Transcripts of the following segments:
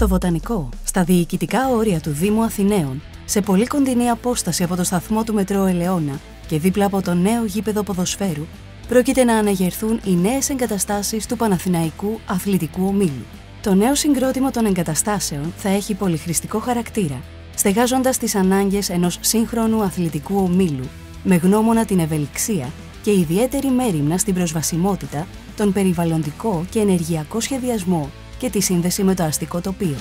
Στο Βοτανικό, στα διοικητικά όρια του Δήμου Αθηναίων, σε πολύ κοντινή απόσταση από το σταθμό του μετρό Ελαιώνα και δίπλα από το νέο γήπεδο ποδοσφαίρου, πρόκειται να αναγερθούν οι νέες εγκαταστάσεις του Παναθηναϊκού Αθλητικού Ομίλου. Το νέο συγκρότημα των εγκαταστάσεων θα έχει πολυχρηστικό χαρακτήρα, στεγάζοντας τις ανάγκες ενός σύγχρονου αθλητικού ομίλου, με γνώμονα την ευελιξία και ιδιαίτερη μέριμνα στην προσβασιμότητα, τον περιβαλλοντικό και ενεργειακό σχεδιασμό και τη σύνδεση με το αστικό τοπίο.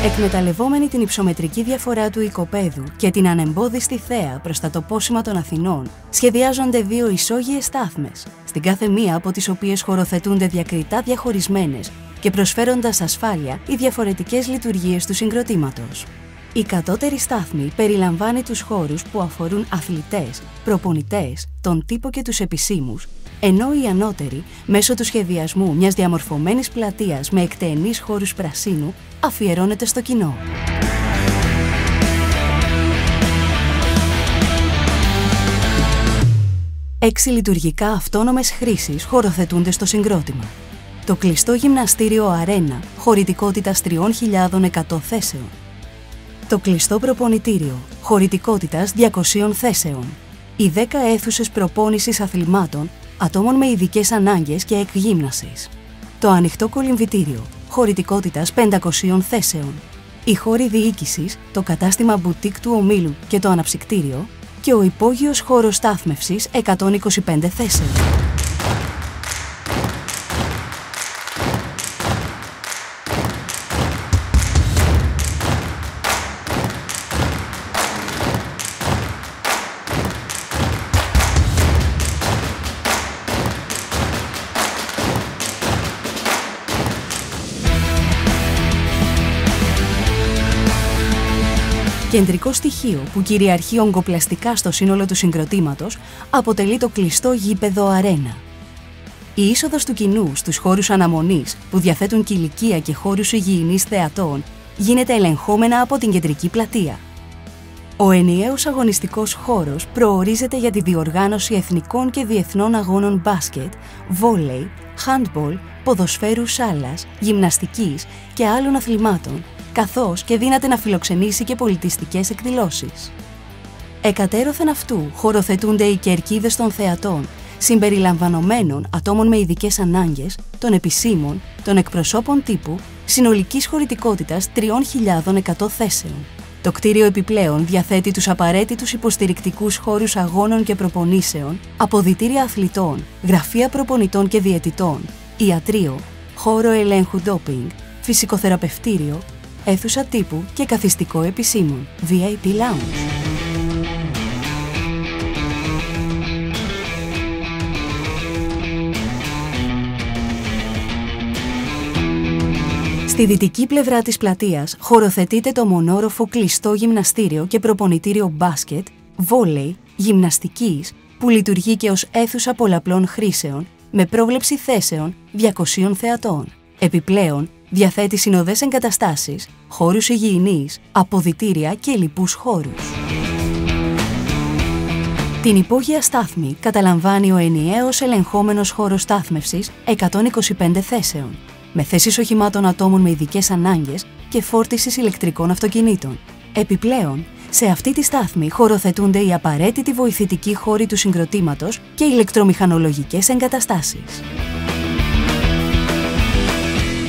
Εκμεταλλευόμενοι την υψομετρική διαφορά του οικοπαίδου και την ανεμπόδιστη θέα προς τα τοπόσημα των Αθηνών, σχεδιάζονται δύο ισόγειες στάθμες, στην κάθε μία από τις οποίες χωροθετούνται διακριτά διαχωρισμένες και προσφέροντας ασφάλεια οι διαφορετικές λειτουργίες του συγκροτήματος. Η κατώτερη στάθμη περιλαμβάνει τους χώρους που αφορούν αθλητές, προπονητές, τον τύπο και τους επισήμους, ενώ η ανώτερη, μέσω του σχεδιασμού μιας διαμορφωμένης πλατείας με εκτενείς χώρους πρασίνου, αφιερώνεται στο κοινό. Έξι λειτουργικά αυτόνομες χρήσεις χωροθετούνται στο συγκρότημα. Το κλειστό γυμναστήριο Αρένα, χωρητικότητας 3.100 θέσεων. Το κλειστό προπονητήριο, χωρητικότητας 200 θέσεων. Οι 10 αίθουσες προπόνησης αθλημάτων, ατόμων με ειδικές ανάγκες και εκγύμνασης. Το ανοιχτό κολυμβητήριο, χωρητικότητας 500 θέσεων. Οι χώροι διοίκησης, το κατάστημα μπουτίκ του ομίλου και το αναψυκτήριο και ο υπόγειος χώρος στάθμευσης 125 θέσεων. Κεντρικό στοιχείο που κυριαρχεί ογκοπλαστικά στο σύνολο του συγκροτήματος αποτελεί το κλειστό γήπεδο Αρένα. Η είσοδος του κοινού στους χώρους αναμονής που διαθέτουν κηλικία και χώρους υγιεινής θεατών γίνεται ελεγχόμενα από την κεντρική πλατεία. Ο ενιαίος αγωνιστικός χώρος προορίζεται για τη διοργάνωση εθνικών και διεθνών αγώνων μπάσκετ, βόλεϊ, handball, ποδοσφαίρου σάλας, γυμναστικής και άλλων αθλημάτων, καθώς και δύναται να φιλοξενήσει και πολιτιστικές εκδηλώσεις. Εκατέρωθεν αυτού χωροθετούνται οι κερκίδες των θεατών, συμπεριλαμβανομένων ατόμων με ειδικές ανάγκες, των επισήμων, των εκπροσώπων τύπου, συνολικής χωρητικότητας 3.100 θέσεων. Το κτίριο επιπλέον διαθέτει τους απαραίτητους υποστηρικτικούς χώρους αγώνων και προπονήσεων, αποδυτήρια αθλητών, γραφεία προπονητών και διαιτητών, ιατρείο, χώρο ελέγχου ντόπινγκ, φυσικοθεραπευτήριο, αίθουσα τύπου και καθιστικό επισήμων, VIP Lounge. Στη δυτική πλευρά της πλατείας χωροθετείται το μονόροφο κλειστό γυμναστήριο και προπονητήριο μπάσκετ, βόλεϊ, γυμναστικής, που λειτουργεί και ως αίθουσα πολλαπλών χρήσεων, με πρόβλεψη θέσεων 200 θεατών. Επιπλέον, διαθέτει συνοδές εγκαταστάσεις, χώρους υγιεινής, αποδυτήρια και λοιπούς χώρους. Την υπόγεια στάθμη καταλαμβάνει ο ενιαίος ελεγχόμενος χώρος στάθμευσης 125 θέσεων, με θέσεις οχημάτων ατόμων με ειδικές ανάγκες και φόρτισης ηλεκτρικών αυτοκινήτων. Επιπλέον, σε αυτή τη στάθμη χωροθετούνται οι απαραίτητοι βοηθητικοί χώροι του συγκροτήματος και ηλεκτρομηχανολογικές εγκαταστάσεις.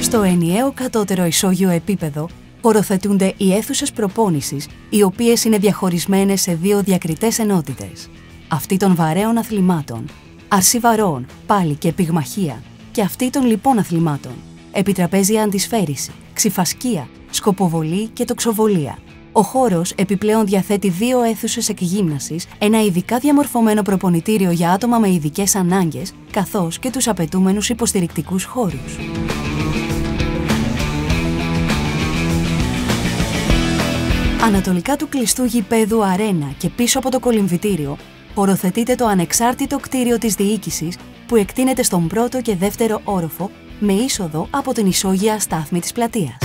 Στο ενιαίο κατώτερο ισόγειο επίπεδο χωροθετούνται οι αίθουσες προπόνησης, οι οποίες είναι διαχωρισμένες σε δύο διακριτές ενότητες. Αυτή των βαρέων αθλημάτων, αρσί βαρών, πάλι και πυγμαχία, και αυτή των λοιπών αθλημάτων, επιτραπέζια αντισφαίριση, ξυφασκία, σκοποβολή και τοξοβολία. Ο χώρος επιπλέον διαθέτει δύο αίθουσες εκγύμνασης, ένα ειδικά διαμορφωμένο προπονητήριο για άτομα με ειδικές ανάγκες, καθώς και τους απαιτούμενους υποστηρικτικούς χώρους. Ανατολικά του κλειστού γηπέδου Αρένα και πίσω από το κολυμβητήριο, χωροθετείται το ανεξάρτητο κτίριο της διοίκησης που εκτείνεται στον πρώτο και δεύτερο όροφο με είσοδο από την ισόγεια στάθμη της πλατείας.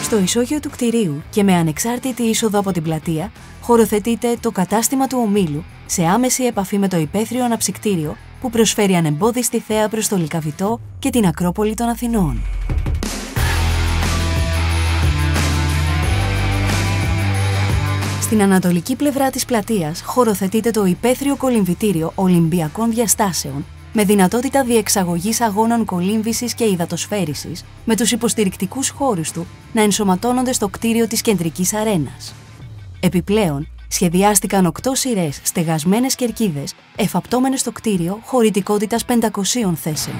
Στο ισόγειο του κτηρίου και με ανεξάρτητη είσοδο από την πλατεία, χωροθετείται το κατάστημα του ομίλου σε άμεση επαφή με το υπαίθριο αναψυκτήριο που προσφέρει ανεμπόδιστη θέα προς το Λυκαβητό και την Ακρόπολη των Αθηνών. Στην ανατολική πλευρά της πλατείας χωροθετείται το υπαίθριο κολυμβητήριο Ολυμπιακών Διαστάσεων με δυνατότητα διεξαγωγής αγώνων κολύμβησης και υδατοσφαίρισης, με τους υποστηρικτικούς χώρους του να ενσωματώνονται στο κτίριο της κεντρικής αρένας. Επιπλέον, σχεδιάστηκαν 8 σειρές στεγασμένες κερκίδες, εφαπτώμενες στο κτίριο χωρητικότητας 500 θέσεων.